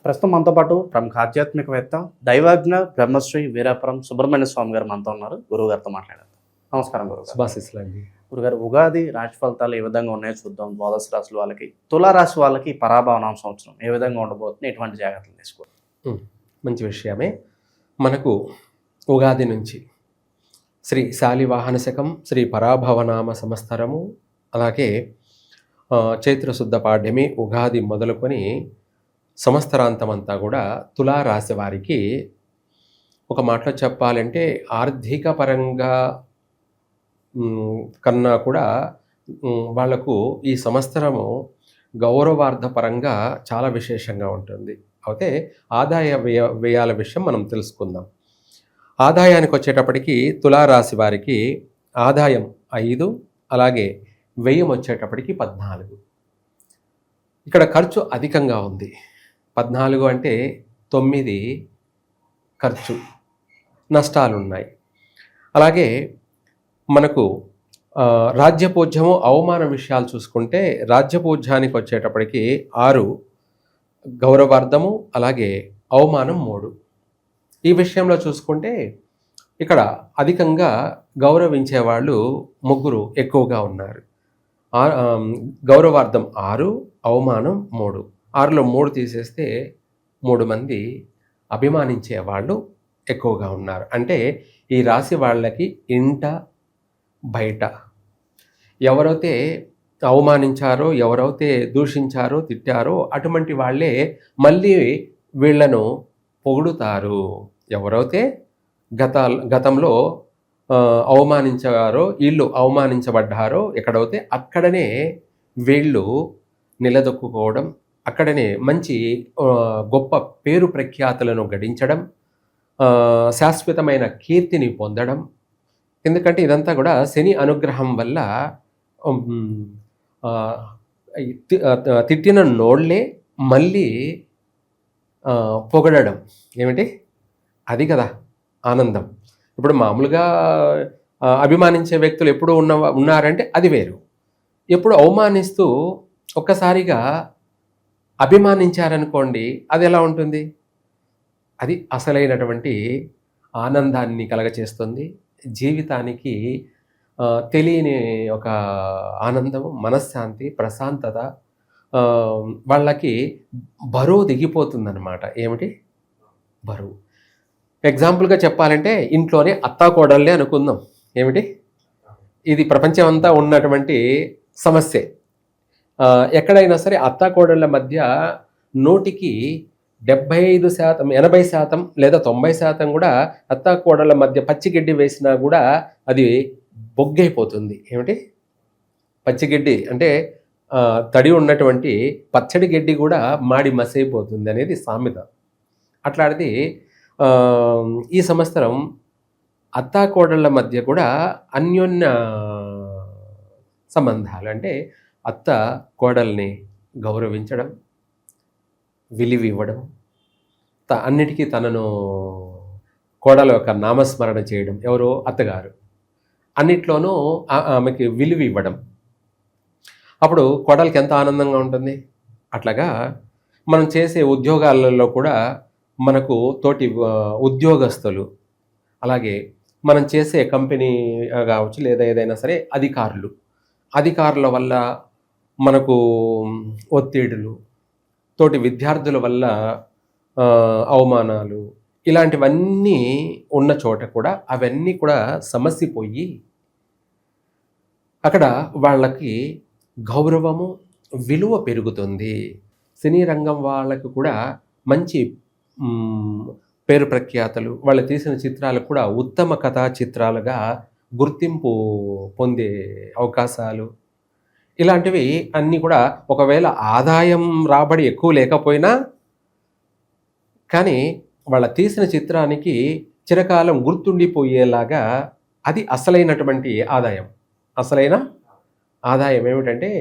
ప్రస్తుతం మనతో పాటు ప్రముఖ ఆధ్యాత్మికవేత్త దైవాజ్ఞ బ్రహ్మశ్రీ వీరాపురం సుబ్రహ్మణ్య స్వామి గారు మనతో ఉన్నారు. గురువుగారితో మాట్లాడారు. నమస్కారం గురుగారు. శుభాశీస్సులండి. గురుగారు, ఉగాది రాశి ఫలితాలు ఏ విధంగా ఉన్నాయో చూద్దాం. ద్వాదశ రాశుల వాళ్ళకి, తులారాశి వాళ్ళకి పరాభవనామ సంవత్సరం ఏ విధంగా ఉండబోతుంది, ఎటువంటి జాగ్రత్తలు తీసుకోవాలి? మంచి విషయమే. మనకు ఉగాది నుంచి శ్రీ శాలివాహన శకం, శ్రీ పరాభవనామ సంవత్సరము, అలాగే చైత్రశుద్ధ పాడ్యమి, ఉగాది మొదలుకొని సంవత్సరాంతమంతా కూడా తులారాశి వారికి ఒక మాటలో చెప్పాలంటే ఆర్థిక పరంగా కన్నా కూడా వాళ్లకు ఈ సంవత్సరము గౌరవార్థ పరంగా చాలా విశేషంగా ఉంటుంది. అయితే ఆదాయ వ్యయాల విషయం మనం తెలుసుకుందాం. ఆదాయానికి వచ్చేటప్పటికి తులారాశి వారికి ఆదాయం 5, అలాగే వ్యయం వచ్చేటప్పటికి 14. ఇక్కడ ఖర్చు అధికంగా ఉంది. 14 అంటే 9 ఖర్చు, నష్టాలున్నాయి. అలాగే మనకు రాజ్యపూజ్యము, అవమాన విషయాలు చూసుకుంటే రాజ్యపూజ్యానికి వచ్చేటప్పటికి 6 గౌరవార్థము, అలాగే అవమానం 3. ఈ విషయంలో చూసుకుంటే ఇక్కడ అధికంగా గౌరవించే వాళ్ళు 3 ఎక్కువగా ఉన్నారు. గౌరవార్థం 6, అవమానం 3. 6లో 3 తీసేస్తే 3 మంది అభిమానించే వాళ్ళు ఎక్కువగా ఉన్నారు. అంటే ఈ రాశి వాళ్ళకి ఇంట బయట ఎవరైతే అవమానించారో, ఎవరైతే దూషించారో, తిట్టారో అటువంటి వాళ్ళే మళ్ళీ వీళ్లను పొగుడుతారు. ఎవరైతే గతంలో అవమానించారో, వీళ్ళు అవమానించబడ్డారో ఎక్కడైతే అక్కడనే వీళ్ళు నిలదొక్కుకోవడం, అక్కడనే మంచి గొప్ప పేరు ప్రఖ్యాతులను గడించడం, శాశ్వతమైన కీర్తిని పొందడం. ఎందుకంటే ఇదంతా కూడా శని అనుగ్రహం వల్ల తిట్టిన నోళ్లే మళ్ళీ పొగడడం. ఏమిటి అది కదా ఆనందం. ఇప్పుడు మామూలుగా అభిమానించే వ్యక్తులు ఎప్పుడు ఉన్నారంటే అది వేరు. ఎప్పుడు అవమానిస్తూ ఒక్కసారిగా అభిమానించారనుకోండి, అది ఎలా ఉంటుంది? అది అసలైనటువంటి ఆనందాన్ని కలగచేస్తుంది. జీవితానికి తెలియని ఒక ఆనందం, మనశ్శాంతి, ప్రశాంతత, వాళ్ళకి బరువు దిగిపోతుందన్నమాట. ఏమిటి బరువు? ఎగ్జాంపుల్గా చెప్పాలంటే ఇంట్లోనే అత్తాకోడళ్ళే అనుకుందాం. ఏమిటి ఇది ప్రపంచం అంతా ఉన్నటువంటి సమస్యే. ఎక్కడైనా సరే అత్తాకోడళ్ళ మధ్య 100కి 75%, 80% లేదా 90% కూడా అత్తాకోడళ్ళ మధ్య పచ్చిగడ్డి వేసినా కూడా అది బొగ్గైపోతుంది. ఏమిటి పచ్చిగడ్డి అంటే తడి ఉన్నటువంటి పచ్చడి గడ్డి కూడా మాడి మసైపోతుంది అనేది సామెత. అట్లాంటిది ఈ సంవత్సరం అత్తాకోడళ్ళ మధ్య కూడా అన్యోన్య సంబంధాలు, అంటే అత్త కోడల్ని గౌరవించడం, విలువివ్వడం, అన్నిటికీ తనను కోడల యొక్క నామస్మరణ చేయడం, ఎవరో అత్తగారు అన్నిట్లోనూ ఆమెకి విలువ ఇవ్వడం. అప్పుడు కోడలికి ఎంత ఆనందంగా ఉంటుంది. అట్లాగా మనం చేసే ఉద్యోగాలలో కూడా మనకు తోటి ఉద్యోగస్తులు, అలాగే మనం చేసే కంపెనీ కావచ్చు లేదా ఏదైనా సరే అధికారుల వల్ల మనకు ఒత్తిడులు, తోటి విద్యార్థుల వల్ల అవమానాలు, ఇలాంటివన్నీ ఉన్న చోట కూడా అవన్నీ కూడా సమసిపోయి అక్కడ వాళ్ళకి గౌరవము, విలువ పెరుగుతుంది. సినీ రంగం వాళ్ళకు కూడా మంచి పేరు ప్రఖ్యాతలు, వాళ్ళు తీసిన చిత్రాలు కూడా ఉత్తమ కథా చిత్రాలుగా గుర్తింపు పొందే అవకాశాలు, ఇలాంటివి అన్నీ కూడా ఒకవేళ ఆదాయం రాబడి ఎక్కువ లేకపోయినా కానీ వాళ్ళ తీసిన చిత్రానికి చిరకాలం గుర్తుండిపోయేలాగా అది అసలైనటువంటి ఆదాయం. అసలైన ఆదాయం ఏమిటంటే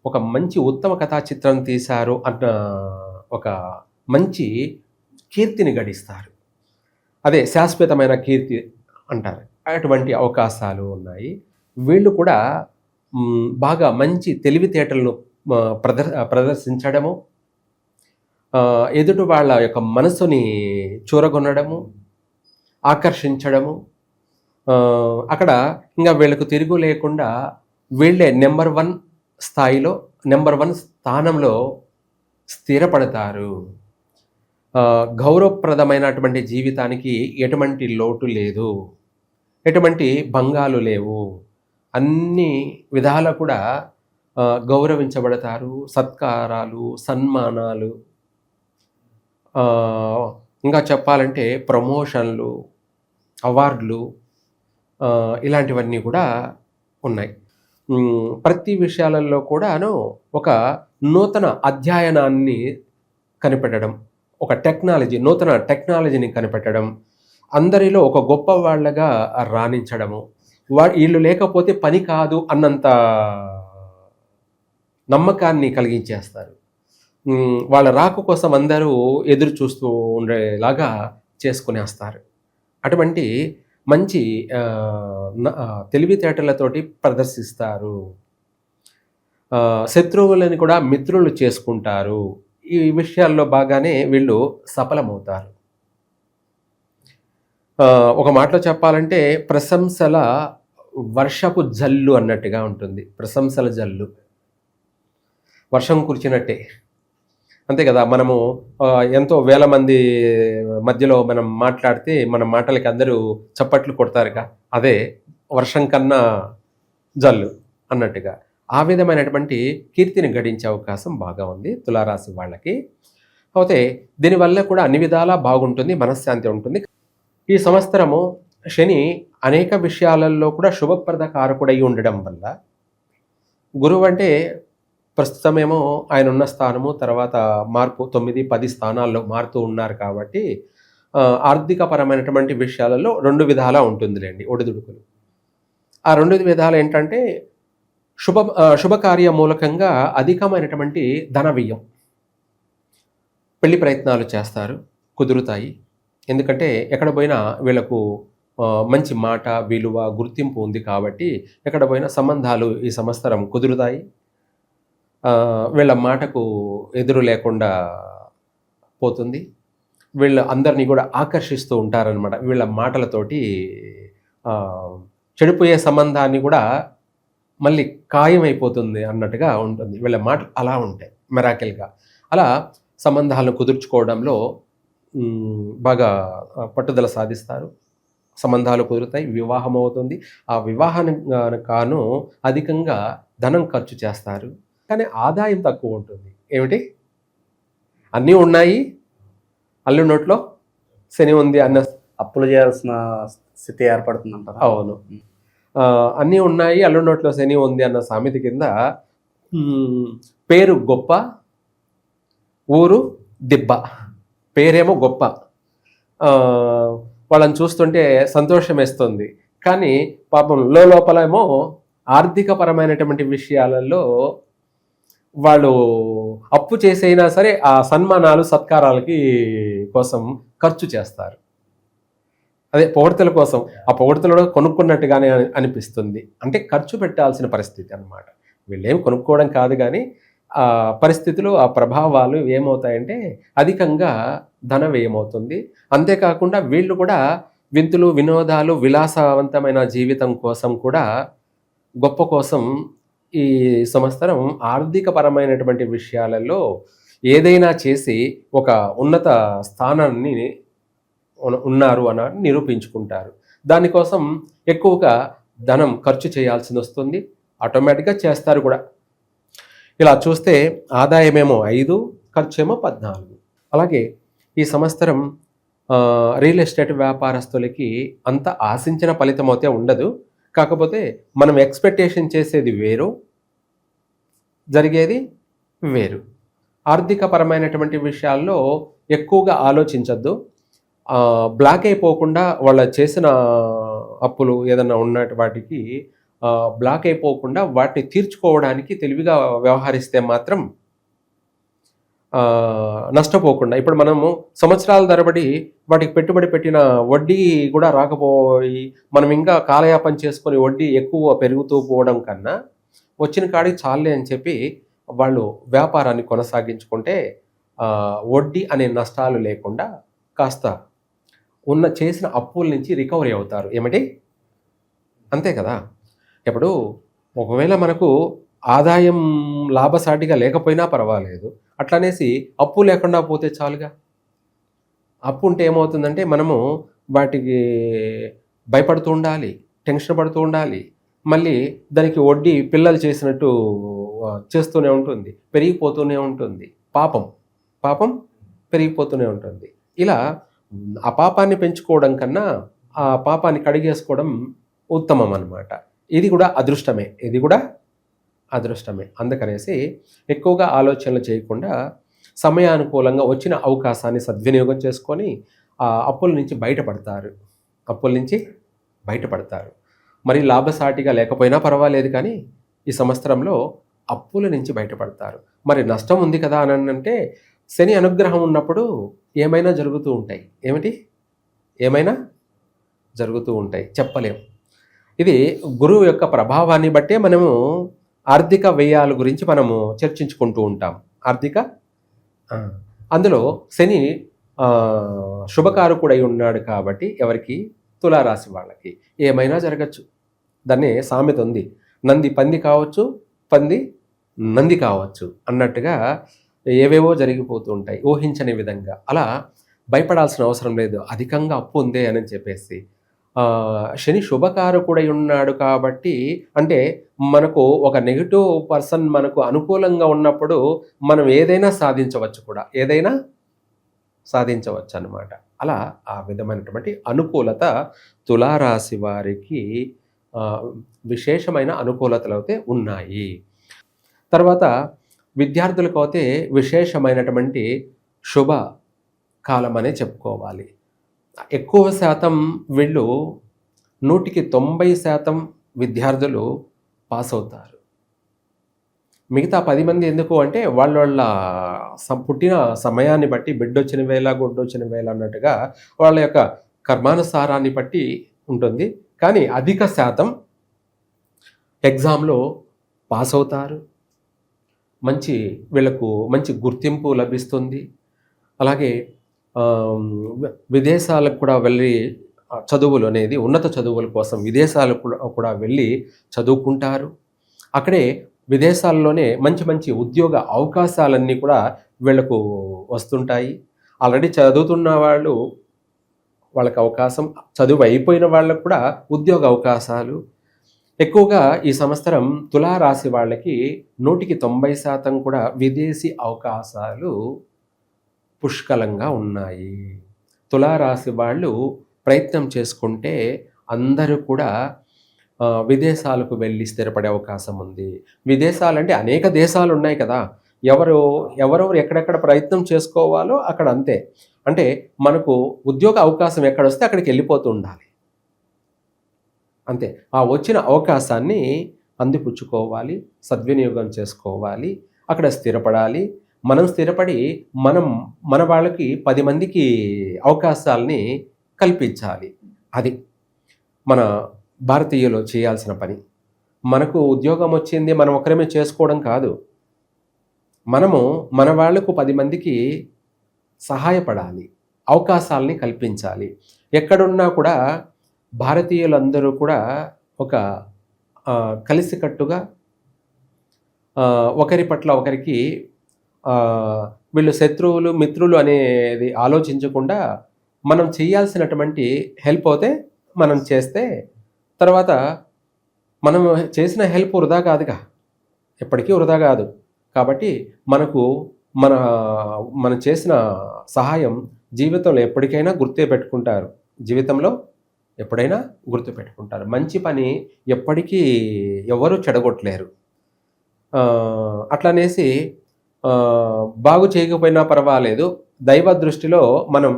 ఒక మంచి ఉత్తమ కథా చిత్రం తీశారు అన్న ఒక మంచి కీర్తిని గడిస్తారు. అదే శాశ్వతమైన కీర్తి అంటారు. అటువంటి అవకాశాలు ఉన్నాయి. వీళ్ళు కూడా బాగా మంచి తెలివితేటలను ప్రదర్శించడము, ఎదుటి వాళ్ళ యొక్క మనసుని చూరగొనడము, ఆకర్షించడము, అక్కడ ఇంకా వీళ్ళకు తిరుగు లేకుండా వీళ్ళే నెంబర్ 1 స్థాయిలో, నెంబర్ 1 స్థానంలో స్థిరపడతారు. గౌరవప్రదమైనటువంటి జీవితానికి ఎటువంటి లోటు లేదు, ఎటువంటి భంగాలు లేవు, అన్ని విధాల కూడా గౌరవించబడతారు. సత్కారాలు, సన్మానాలు, ఇంకా చెప్పాలంటే ప్రమోషన్లు, అవార్డులు, ఇలాంటివన్నీ కూడా ఉన్నాయి. ప్రతి విషయాలలో కూడాను ఒక నూతన అధ్యయనాన్ని కనిపెట్టడం, ఒక టెక్నాలజీ, నూతన టెక్నాలజీని కనిపెట్టడం, అందరిలో ఒక గొప్ప వాళ్ళగా రాణించడము, వీళ్ళు లేకపోతే పని కాదు అన్నంత నమ్మకాన్ని కలిగించేస్తారు. వాళ్ళ రాక కోసం అందరూ ఎదురు చూస్తూ ఉండేలాగా చేసుకునేస్తారు. అటువంటి మంచి తెలివితేటలతోటి ప్రదర్శిస్తారు. శత్రువులని కూడా మిత్రులు చేసుకుంటారు. ఈ విషయాల్లో బాగానే వీళ్ళు సఫలమవుతారు. ఒక మాటలో చెప్పాలంటే ప్రశంసల వర్షపు జల్లు అన్నట్టుగా ఉంటుంది. ప్రశంసల జల్లు, వర్షం కురిచినట్టే, అంతే కదా. మనము ఎంతో వేల మంది మధ్యలో మనం మాట్లాడితే మన మాటలకి అందరూ చప్పట్లు కొడతారుగా, అదే వర్షం కన్నా జల్లు అన్నట్టుగా. ఆ విధమైనటువంటి కీర్తిని గడించే అవకాశం బాగా ఉంది తులారాశి వాళ్ళకి. అయితే దీనివల్ల కూడా అన్ని విధాలా బాగుంటుంది, మనశ్శాంతి ఉంటుంది. ఈ సంవత్సరము శని అనేక విషయాలలో కూడా శుభప్రద కారకుడై ఉండడం వల్ల, గురువు అంటే ప్రస్తుతమేమో ఆయన ఉన్న స్థానము తర్వాత మార్పు 9-10 స్థానాల్లో మారుతూ ఉన్నారు కాబట్టి ఆర్థికపరమైనటువంటి విషయాలలో 2 విధాలా ఉంటుందిలేండి ఒడిదుడుకులు. ఆ 2 విధాలు ఏంటంటే శుభకార్య మూలకంగా అధికమైనటువంటి ధన వ్యయం, పెళ్లి ప్రయత్నాలు చేస్తారు, కుదురుతాయి. ఎందుకంటే ఎక్కడ పోయినా వీళ్ళకు మంచి మాట, విలువ, గుర్తింపు ఉంది కాబట్టి ఎక్కడ పోయినా సంబంధాలు ఈ సంవత్సరం కుదురుతాయి. వీళ్ళ మాటకు ఎదురు లేకుండా పోతుంది. వీళ్ళ అందరినీ కూడా ఆకర్షిస్తూ ఉంటారనమాట. వీళ్ళ మాటలతోటి చెడిపోయే సంబంధాన్ని కూడా మళ్ళీ ఖాయమైపోతుంది అన్నట్టుగా ఉంటుంది. వీళ్ళ మాటలు అలా ఉంటాయి మెరాకిల్గా. అలా సంబంధాలను కుదుర్చుకోవడంలో బాగా పట్టుదల సాధిస్తారు. సంబంధాలు కుదురుతాయి, వివాహం అవుతుంది. ఆ వివాహానికి కాను అధికంగా ధనం ఖర్చు చేస్తారు, కానీ ఆదాయం తక్కువ ఉంటుంది. ఏమిటి, అన్నీ ఉన్నాయి, అల్లు నోట్లో శని ఉంది అన్న అప్పులు చేయాల్సిన స్థితి ఏర్పడుతుందంటారు. అవును, అన్నీ ఉన్నాయి, అల్లు నోట్లో శని ఉంది అన్న సామెత కింద పేరు గొప్ప, ఊరు దిబ్బ. పేరేమో గొప్ప, వాళ్ళని చూస్తుంటే సంతోషం వేస్తుంది, కానీ పాపం లోపల ఏమో ఆర్థికపరమైనటువంటి విషయాలలో వాళ్ళు అప్పు చేసైనా సరే ఆ సన్మానాలు, సత్కారాలకి కోసం ఖర్చు చేస్తారు. అదే పొగడ్తల కోసం, ఆ పొగడ్తలు కొనుక్కున్నట్టుగానే అనిపిస్తుంది. అంటే ఖర్చు పెట్టాల్సిన పరిస్థితి అన్నమాట. వీళ్ళేం కొనుక్కోవడం కాదు, కానీ ఆ పరిస్థితులు, ఆ ప్రభావాలు ఏమవుతాయంటే అధికంగా ధన వ్యయమవుతుంది. అంతేకాకుండా వీళ్ళు కూడా వింతులు, వినోదాలు, విలాసవంతమైన జీవితం కోసం కూడా, గొప్ప కోసం ఈ సంవత్సరం ఆర్థికపరమైనటువంటి విషయాలలో ఏదైనా చేసి ఒక ఉన్నత స్థానాన్ని ఉన్నారు అని నిరూపించుకుంటారు. దానికోసం ఎక్కువగా ధనం ఖర్చు చేయాల్సి వస్తుంది, ఆటోమేటిక్గా చేస్తారు కూడా. ఇలా చూస్తే ఆదాయమేమో 5, ఖర్చేమో 14. అలాగే ఈ సంవత్సరం రియల్ ఎస్టేట్ వ్యాపారస్తులకి అంత ఆశించిన ఫలితం అయితే ఉండదు. కాకపోతే మనం ఎక్స్పెక్టేషన్ చేసేది వేరు, జరిగేది వేరు. ఆర్థికపరమైనటువంటి విషయాల్లో ఎక్కువగా ఆలోచించద్దు. బ్లాక్ అయిపోకుండా వాళ్ళ చేసిన అప్పులు ఏదన్నా ఉన్నట్టు వాటికి బ్లాక్ అయిపోకుండా వాటిని తీర్చుకోవడానికి తెలివిగా వ్యవహరిస్తే మాత్రం నష్టపోకుండా, ఇప్పుడు మనము సంవత్సరాల తరబడి వాటికి పెట్టుబడి పెట్టిన వడ్డీ కూడా రాకపోయి మనం ఇంకా కాలయాపన చేసుకొని వడ్డీ ఎక్కువ పెరుగుతూ పోవడం కన్నా వచ్చిన కాడికి చాలే అని చెప్పి వాళ్ళు వ్యాపారాన్ని కొనసాగించుకుంటే వడ్డీ అనే నష్టాలు లేకుండా కాస్త చేసిన అప్పుల నుంచి రికవరీ అవుతారు. ఏమిటి? అంతే కదా. ఇప్పుడు ఒకవేళ మనకు ఆదాయం లాభసాటిగా లేకపోయినా పర్వాలేదు, అట్లనేసి అప్పు లేకుండా పోతే చాలుగా. అప్పు ఉంటే ఏమవుతుందంటే మనము వాటికి భయపడుతూ ఉండాలి, టెన్షన్ పడుతూ ఉండాలి, మళ్ళీ దానికి వడ్డీ పిల్లలు చేసినట్టు చేస్తూనే ఉంటుంది, పెరిగిపోతూనే ఉంటుంది. పాపం పెరిగిపోతూనే ఉంటుంది. ఇలా ఆ పాపాన్ని పెంచుకోవడం కన్నా ఆ పాపాన్ని కడిగేసుకోవడం ఉత్తమం అన్నమాట. ఇది కూడా అదృష్టమే. అందుకనేసి ఎక్కువగా ఆలోచనలు చేయకుండా సమయానుకూలంగా వచ్చిన అవకాశాన్ని సద్వినియోగం చేసుకొని ఆ అప్పుల నుంచి బయటపడతారు. మరి లాభసాటిగా లేకపోయినా పర్వాలేదు, కానీ ఈ సంవత్సరంలో అప్పుల నుంచి బయటపడతారు. మరి నష్టం ఉంది కదా అని అంటే శని అనుగ్రహం ఉన్నప్పుడు ఏమైనా జరుగుతూ ఉంటాయి. ఏమైనా జరుగుతూ ఉంటాయి, చెప్పలేం. ఇది గురువు యొక్క ప్రభావాన్ని బట్టే మనము ఆర్థిక వ్యయాల గురించి మనము చర్చించుకుంటూ ఉంటాం. అందులో శని శుభకారకుడై ఉన్నాడు కాబట్టి ఎవరికి? తులారాశి వాళ్ళకి ఏమైనా జరగచ్చు. దాన్ని సామెత ఉంది, నంది పంది కావచ్చు, పంది నంది కావచ్చు అన్నట్టుగా ఏవేవో జరిగిపోతూ ఉంటాయి ఊహించని విధంగా. అలా భయపడాల్సిన అవసరం లేదు. అధికంగా అప్పు ఉందే అని చెప్పేసి శని శుభకారకుడై ఉన్నాడు కాబట్టి, అంటే మనకు ఒక నెగిటివ్ పర్సన్ మనకు అనుకూలంగా ఉన్నప్పుడు మనం ఏదైనా సాధించవచ్చు అన్నమాట. అలా ఆ విధమైనటువంటి అనుకూలత తులారాశి వారికి విశేషమైన అనుకూలతలు అయితే ఉన్నాయి. తర్వాత విద్యార్థులకు అయితే విశేషమైనటువంటి శుభ కాలం అనే చెప్పుకోవాలి. ఎక్కువ శాతం వీళ్ళు 90% విద్యార్థులు పాస్ అవుతారు. మిగతా 10 మంది ఎందుకు అంటే వాళ్ళ పుట్టిన సమయాన్ని బట్టి బిడ్డొచ్చిన వేళ గుడ్డొచ్చిన వేళ అన్నట్టుగా వాళ్ళ యొక్క కర్మానుసారాన్ని బట్టి ఉంటుంది. కానీ అధిక శాతం ఎగ్జామ్లో పాస్ అవుతారు. వీళ్ళకు మంచి గుర్తింపు లభిస్తుంది. అలాగే విదేశాలకు కూడా వెళ్ళి చదువులు అనేది ఉన్నత చదువుల కోసం విదేశాలకు కూడా వెళ్ళి చదువుకుంటారు. అక్కడే విదేశాల్లోనే మంచి ఉద్యోగ అవకాశాలన్నీ కూడా వీళ్ళకు వస్తుంటాయి. ఆల్రెడీ చదువుతున్న వాళ్ళకి అవకాశం, చదువు అయిపోయిన వాళ్ళకు కూడా ఉద్యోగ అవకాశాలు ఎక్కువగా. ఈ సంవత్సరం తులారాశి వాళ్ళకి 90% కూడా విదేశీ అవకాశాలు పుష్కలంగా ఉన్నాయి. తులారాశి వాళ్ళు ప్రయత్నం చేసుకుంటే అందరూ కూడా విదేశాలకు వెళ్ళి స్థిరపడే అవకాశం ఉంది. విదేశాలంటే అనేక దేశాలు ఉన్నాయి కదా, ఎవరెవరు ఎక్కడెక్కడ ప్రయత్నం చేసుకోవాలో అక్కడ అంతే. అంటే మనకు ఉద్యోగ అవకాశం ఎక్కడొస్తే అక్కడికి వెళ్ళిపోతూ ఉండాలి అంతే. ఆ వచ్చిన అవకాశాన్ని అందిపుచ్చుకోవాలి, సద్వినియోగం చేసుకోవాలి, అక్కడ స్థిరపడాలి. మనం స్థిరపడి మన వాళ్ళకి 10 మందికి అవకాశాలని కల్పించాలి. అది మన భారతీయులు చేయాల్సిన పని. మనకు ఉద్యోగం వచ్చింది మనం ఒకరమే చేసుకోవడం కాదు, మనము మన వాళ్లకు 10 మందికి సహాయపడాలి, అవకాశాలని కల్పించాలి. ఎక్కడున్నా కూడా భారతీయులందరూ కూడా ఒక కలిసికట్టుగా ఒకరి పట్ల ఒకరికి వీళ్ళు శత్రువులు మిత్రులు అనేది ఆలోచించకుండా మనం చేయాల్సినటువంటి హెల్ప్ అయితే మనం చేస్తే తర్వాత మనం చేసిన హెల్ప్ వృధా కాదుగా, ఎప్పటికీ వృధా కాదు. కాబట్టి మనం చేసిన సహాయం జీవితంలో ఎప్పటికైనా గుర్తుపెట్టుకుంటారు. మంచి పని ఎప్పటికీ ఎవరు చెడగొట్టలేరు. అట్లనేసి బాగు చేయకపోయినా పర్వాలేదు, దైవ దృష్టిలో మనం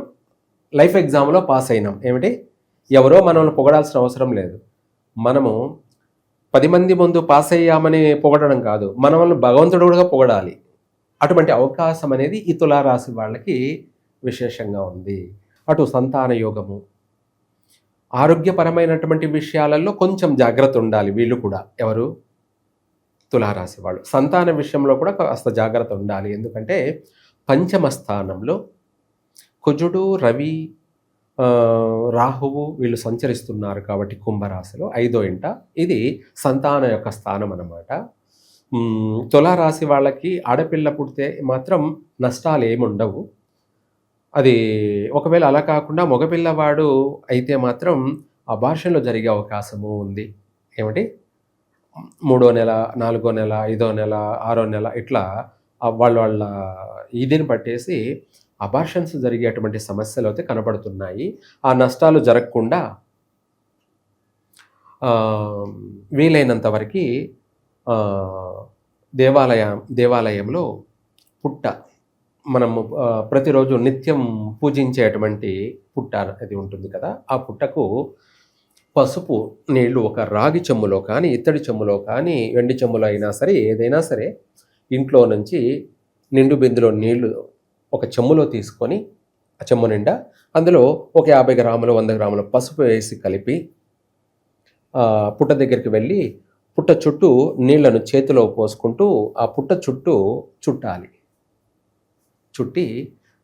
లైఫ్ ఎగ్జామ్లో పాస్ అయినాం. ఎవరో మనల్ని పొగడాల్సిన అవసరం లేదు. మనము 10 మంది ముందు పాస్ అయ్యామని పొగడడం కాదు, మనల్ని భగవంతుడు కూడా పొగడాలి. అటువంటి అవకాశం అనేది ఈ తులారాశి వాళ్ళకి విశేషంగా ఉంది. అటు సంతాన యోగము, ఆరోగ్యపరమైనటువంటి విషయాలలో కొంచెం జాగ్రత్త ఉండాలి. వీళ్ళు కూడా ఎవరు? తులారాశి వాళ్ళు. సంతాన విషయంలో కూడా కాస్త జాగ్రత్త ఉండాలి. ఎందుకంటే పంచమ స్థానంలో కుజుడు, రవి, రాహువు వీళ్ళు సంచరిస్తున్నారు కాబట్టి కుంభరాశిలో 5వ ఇంట ఇది సంతాన యొక్క స్థానం అన్నమాట. తులారాశి వాళ్ళకి ఆడపిల్ల పుడితే మాత్రం నష్టాలు ఏమి ఉండవు. అది ఒకవేళ అలా కాకుండా మగపిల్లవాడు అయితే మాత్రం అబార్షన్లో జరిగే అవకాశము ఉంది. ఏమిటి 3వ నెల, 4వ నెల, 5వ నెల, 6వ నెల ఇట్లా వాళ్ళ ఇదిని పట్టేసి అబార్షన్స్ జరిగేటువంటి సమస్యలు అయితే కనబడుతున్నాయి. ఆ నష్టాలు జరగకుండా వీలైనంత వరకు దేవాలయంలో పుట్ట మనము ప్రతిరోజు నిత్యం పూజించేటువంటి పుట్ట అది ఉంటుంది కదా, ఆ పుట్టకు పసుపు నీళ్లు ఒక రాగి చెమ్ములో కానీ, ఇత్తడి చెమ్ములో కానీ, వెండి చెమ్ములో అయినా సరే, ఏదైనా సరే ఇంట్లో నుంచి నిండు బిందులో నీళ్లు ఒక చెమ్ములో తీసుకొని, ఆ చెమ్ము నిండా అందులో ఒక 50 గ్రాములు 100 గ్రాముల పసుపు వేసి కలిపి పుట్ట దగ్గరికి వెళ్ళి పుట్ట చుట్టూ నీళ్లను చేతిలో పోసుకుంటూ ఆ పుట్ట చుట్టూ చుట్టాలి. చుట్టి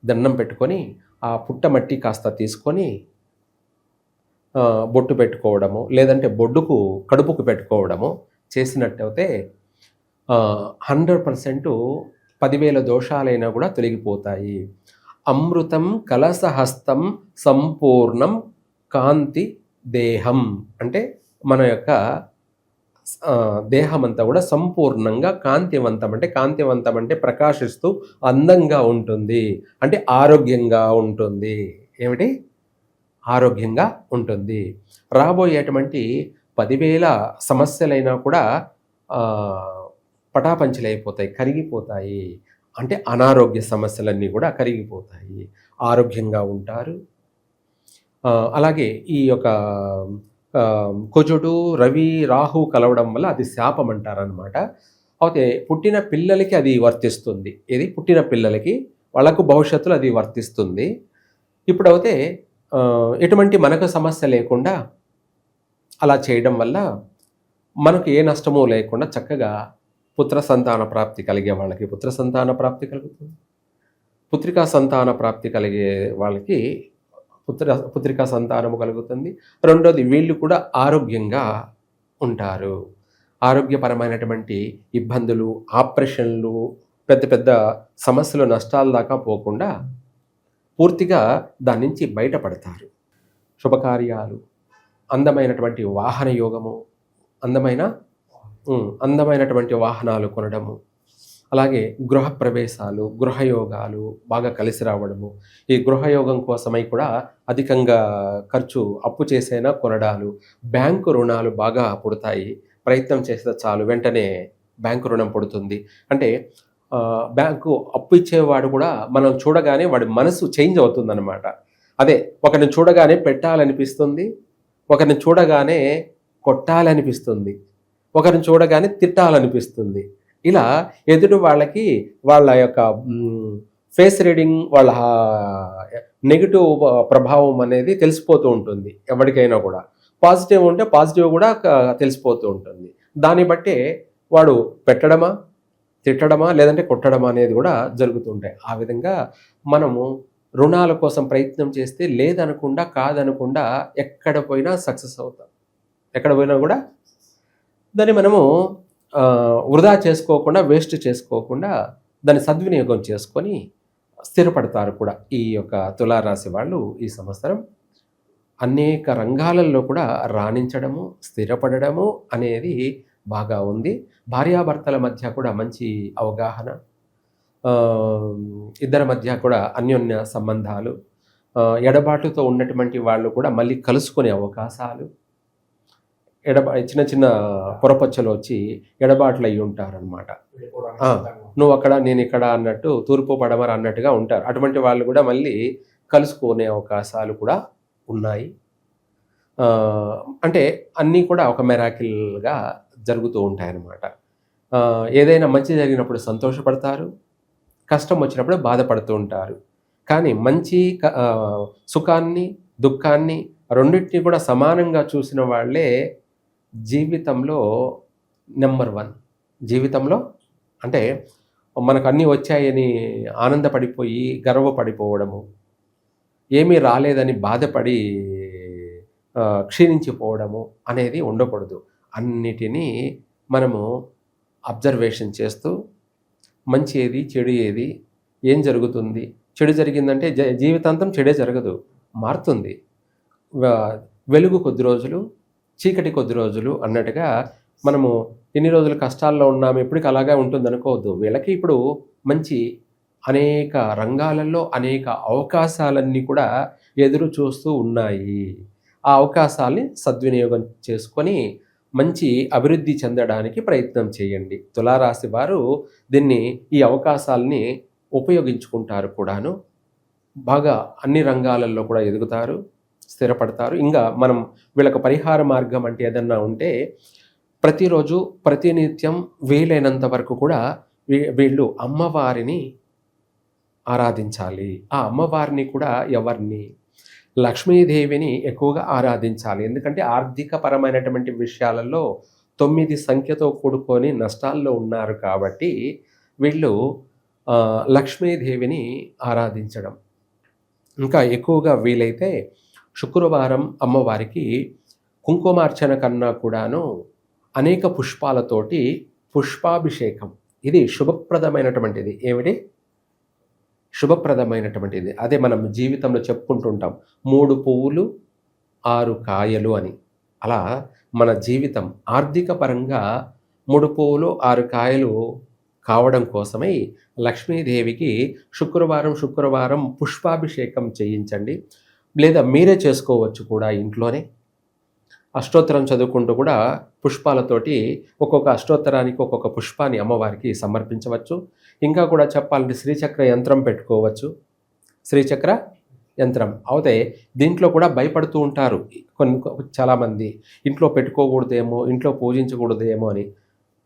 దండం పెట్టుకొని ఆ పుట్ట మట్టి కాస్త తీసుకొని బొట్టు పెట్టుకోవడము, లేదంటే బొడ్డుకు కడుపుకు పెట్టుకోవడము చేసినట్టయితే 100% 10,000 దోషాలైనా కూడా తొలగిపోతాయి. అమృతం కలసహస్తం సంపూర్ణం కాంతి దేహం అంటే మన యొక్క దేహం అంతా కూడా సంపూర్ణంగా కాంతివంతం అంటే ప్రకాశిస్తూ అందంగా ఉంటుంది, అంటే ఆరోగ్యంగా ఉంటుంది. ఏమిటి ఆరోగ్యంగా ఉంటుంది. రాబోయేటువంటి 10,000 సమస్యలైనా కూడా పటాపంచలైపోతాయి, కరిగిపోతాయి. అంటే అనారోగ్య సమస్యలన్నీ కూడా కరిగిపోతాయి, ఆరోగ్యంగా ఉంటారు. అలాగే ఈ యొక్క కుజుడు, రవి, రాహు కలవడం వల్ల అది శాపం అంటారనమాట. అయితే పుట్టిన పిల్లలకి అది వర్తిస్తుంది. ఇది పుట్టిన పిల్లలకి వాళ్ళకు భవిష్యత్తులో అది వర్తిస్తుంది. ఇప్పుడైతే ఎటువంటి మనకు సమస్య లేకుండా అలా చేయడం వల్ల మనకు ఏ నష్టము లేకుండా చక్కగా పుత్ర సంతాన ప్రాప్తి కలిగే వాళ్ళకి పుత్ర సంతాన ప్రాప్తి కలుగుతుంది. పుత్రికా సంతాన ప్రాప్తి కలిగే వాళ్ళకి పుత్రికా సంతానము కలుగుతుంది. రెండోది వీళ్ళు కూడా ఆరోగ్యంగా ఉంటారు. ఆరోగ్యపరమైనటువంటి ఇబ్బందులు, ఆపరేషన్లు, పెద్ద పెద్ద సమస్యలు, నష్టాల దాకా పోకుండా పూర్తిగా దాని నుంచి బయటపడతారు. శుభకార్యాలు, అందమైనటువంటి వాహన యోగము, అందమైనటువంటి వాహనాలు కొనడము, అలాగే గృహప్రవేశాలు, గృహయోగాలు బాగా కలిసి రావడము. ఈ గృహయోగం కోసమై కూడా అధికంగా ఖర్చు అప్పు చేసైనా కొనడాలు, బ్యాంకు రుణాలు బాగా పుడతాయి. ప్రయత్నం చేస్తే చాలు వెంటనే బ్యాంకు రుణం పుడుతుంది. అంటే బ్యాంకు అప్పు ఇచ్చేవాడు కూడా మనం చూడగానే వాడి మనసు చేంజ్ అవుతుందన్నమాట. అదే ఒకరిని చూడగానే పెట్టాలనిపిస్తుంది, ఒకరిని చూడగానే కొట్టాలనిపిస్తుంది, ఒకరిని చూడగానే తిట్టాలనిపిస్తుంది. ఇలా ఎదుటి వాళ్ళకి వాళ్ళ యొక్క ఫేస్ రీడింగ్, వాళ్ళ నెగిటివ్ ప్రభావం అనేది తెలిసిపోతూ ఉంటుంది. ఎవరికైనా కూడా పాజిటివ్ ఉంటే పాజిటివ్ కూడా తెలిసిపోతూ ఉంటుంది. దాన్ని బట్టే వాడు పెట్టడమా, తిట్టడమా, లేదంటే కొట్టడమా అనేది కూడా జరుగుతుంటాయి. ఆ విధంగా మనము రుణాల కోసం ప్రయత్నం చేస్తే లేదనకుండా, కాదనకుండా ఎక్కడ పోయినా సక్సెస్ అవుతాం. ఎక్కడ పోయినా కూడా దాన్ని మనము వృధా చేసుకోకుండా, వేస్ట్ చేసుకోకుండా దాన్ని సద్వినియోగం చేసుకొని స్థిరపడతారు కూడా. ఈ యొక్క తులారాశి వాళ్ళు ఈ సంవత్సరం అనేక రంగాలలో కూడా రాణించడము, స్థిరపడము అనేది బాగా ఉంది. భార్యాభర్తల మధ్య కూడా మంచి అవగాహన, ఇద్దరి మధ్య కూడా అన్యోన్య సంబంధాలు, ఎడబాటుతో ఉన్నటువంటి వాళ్ళు కూడా మళ్ళీ కలుసుకునే అవకాశాలు, చిన్న చిన్న పొరపచ్చలు వచ్చి ఎడబాట్లు అయ్యి ఉంటారనమాట. నువ్వు అక్కడ నేను ఇక్కడ అన్నట్టు, తూర్పు పడమర అన్నట్టుగా ఉంటారు. అటువంటి వాళ్ళు కూడా మళ్ళీ కలుసుకునే అవకాశాలు కూడా ఉన్నాయి. అంటే అన్నీ కూడా ఒక మెరాకిల్గా జరుగుతూ ఉంటాయన్నమాట. ఏదైనా మంచి జరిగినప్పుడు సంతోషపడతారు, కష్టం వచ్చినప్పుడు బాధపడుతూ ఉంటారు. కానీ మంచి సుఖాన్ని, దుఃఖాన్ని రెండింటినీ కూడా సమానంగా చూసిన వాళ్ళే జీవితంలో నెంబర్ 1. జీవితంలో అంటే మనకు అన్నీ వచ్చాయని ఆనందపడిపోయి గర్వపడిపోవడము, ఏమీ రాలేదని బాధపడి క్షీణించిపోవడము అనేది ఉండకూడదు. అన్నిటినీ మనము అబ్జర్వేషన్ చేస్తూ మంచి ఏది, చెడు ఏది, ఏం జరుగుతుంది. చెడు జరిగిందంటే జీవితాంతం చెడే జరగదు, మారుతుంది. వెలుగు కొద్ది రోజులు, చీకటి కొద్ది రోజులు అన్నట్టుగా మనము ఎన్ని రోజులు కష్టాల్లో ఉన్నాము ఎప్పటికీ అలాగే ఉంటుంది అనుకోవద్దు. వీళ్ళకి ఇప్పుడు మంచి అనేక రంగాలలో అనేక అవకాశాలన్నీ కూడా ఎదురు చూస్తూ ఉన్నాయి. ఆ అవకాశాలని సద్వినియోగం చేసుకొని మంచి అభివృద్ధి చెందడానికి ప్రయత్నం చేయండి. తులారాశి వారు ఈ అవకాశాలని ఉపయోగించుకుంటారు కూడాను. బాగా అన్ని రంగాలలో కూడా ఎదుగుతారు, స్థిరపడతారు. ఇంకా మనం వీళ్ళకి పరిహార మార్గం అంటే ఏదన్నా ఉంటే ప్రతిరోజు ప్రతినిత్యం వీలైనంత వరకు కూడా వీళ్ళు అమ్మవారిని ఆరాధించాలి. ఆ అమ్మవారిని కూడా ఎవరిని? లక్ష్మీదేవిని ఎక్కువగా ఆరాధించాలి. ఎందుకంటే ఆర్థిక పరమైనటువంటి విషయాలలో 9 సంఖ్యతో కూడుకొని నష్టాల్లో ఉన్నారు కాబట్టి వీళ్ళు లక్ష్మీదేవిని ఆరాధించడం. ఇంకా ఎక్కువగా వీలైతే శుక్రవారం అమ్మవారికి కుంకుమార్చన కన్నా కూడాను అనేక పుష్పాలతోటి పుష్పాభిషేకం, ఇది శుభప్రదమైనటువంటిది. ఏమిటి? శుభప్రదమైనటువంటిది. అదే మనం జీవితంలో చెప్పుకుంటుంటాం 3 పువ్వులు 6 కాయలు అని. అలా మన జీవితం ఆర్థిక పరంగా 3 పువ్వులు 6 కాయలు కావడం కోసమై లక్ష్మీదేవికి శుక్రవారం పుష్పాభిషేకం చేయించండి. లేదా మీరే చేసుకోవచ్చు కూడా ఇంట్లోనే. అష్టోత్తరం చదువుకుంటూ కూడా పుష్పాలతోటి ఒక్కొక్క అష్టోత్తరానికి ఒక్కొక్క పుష్పాన్ని అమ్మవారికి సమర్పించవచ్చు. ఇంకా కూడా చెప్పాలంటే శ్రీచక్ర యంత్రం పెట్టుకోవచ్చు. శ్రీచక్ర యంత్రం అవుతే దీంట్లో కూడా భయపడుతూ ఉంటారు చాలామంది, ఇంట్లో పెట్టుకోకూడదేమో, ఇంట్లో పూజించకూడదేమో అని.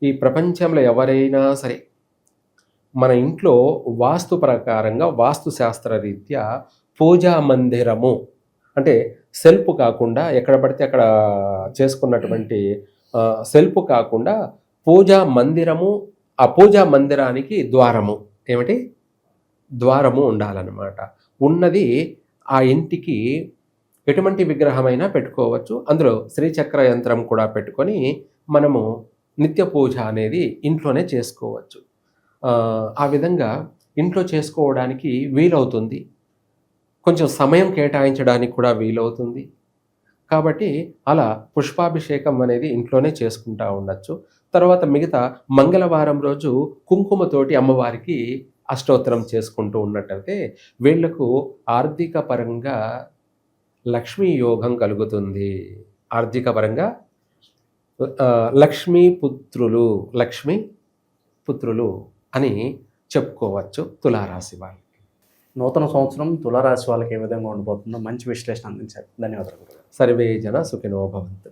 ఈ ప్రపంచంలో ఎవరైనా సరే మన ఇంట్లో వాస్తు ప్రకారంగా వాస్తు శాస్త్ర రీత్యా పూజా మందిరము అంటే సెల్ఫ్ కాకుండా ఎక్కడ పడితే అక్కడ చేసుకున్నటువంటి సెల్ఫ్ కాకుండా పూజా మందిరము, ఆ పూజా మందిరానికి ద్వారము, ఏమిటి? ద్వారము ఉండాలన్నమాట. ఉన్నది ఆ ఇంటికి ఎటువంటి విగ్రహమైనా పెట్టుకోవచ్చు. అందులో శ్రీచక్ర యంత్రం కూడా పెట్టుకొని మనము నిత్య పూజ అనేది ఇంట్లోనే చేసుకోవచ్చు. ఆ విధంగా ఇంట్లో చేసుకోవడానికి వీలవుతుంది. కొంచెం సమయం కేటాయించడానికి కూడా వీలవుతుంది. కాబట్టి అలా పుష్పాభిషేకం అనేది ఇంట్లోనే చేసుకుంటూ ఉండొచ్చు. తర్వాత మిగతా మంగళవారం రోజు కుంకుమతోటి అమ్మవారికి అష్టోత్తరం చేసుకుంటూ ఉన్నట్టయితే వీళ్లకు ఆర్థిక పరంగా లక్ష్మీ యోగం కలుగుతుంది. ఆర్థిక పరంగా లక్ష్మీ పుత్రులు అని చెప్పుకోవచ్చు తులారాశి వాళ్ళు. నూతన సంవత్సరం తులారాశి వాళ్ళకి ఏ విధంగా ఉండబోతుందో మంచి విశ్లేషణ అందించారు. ధన్యవాదాలు. సర్వే జన సుఖినో భవంతు.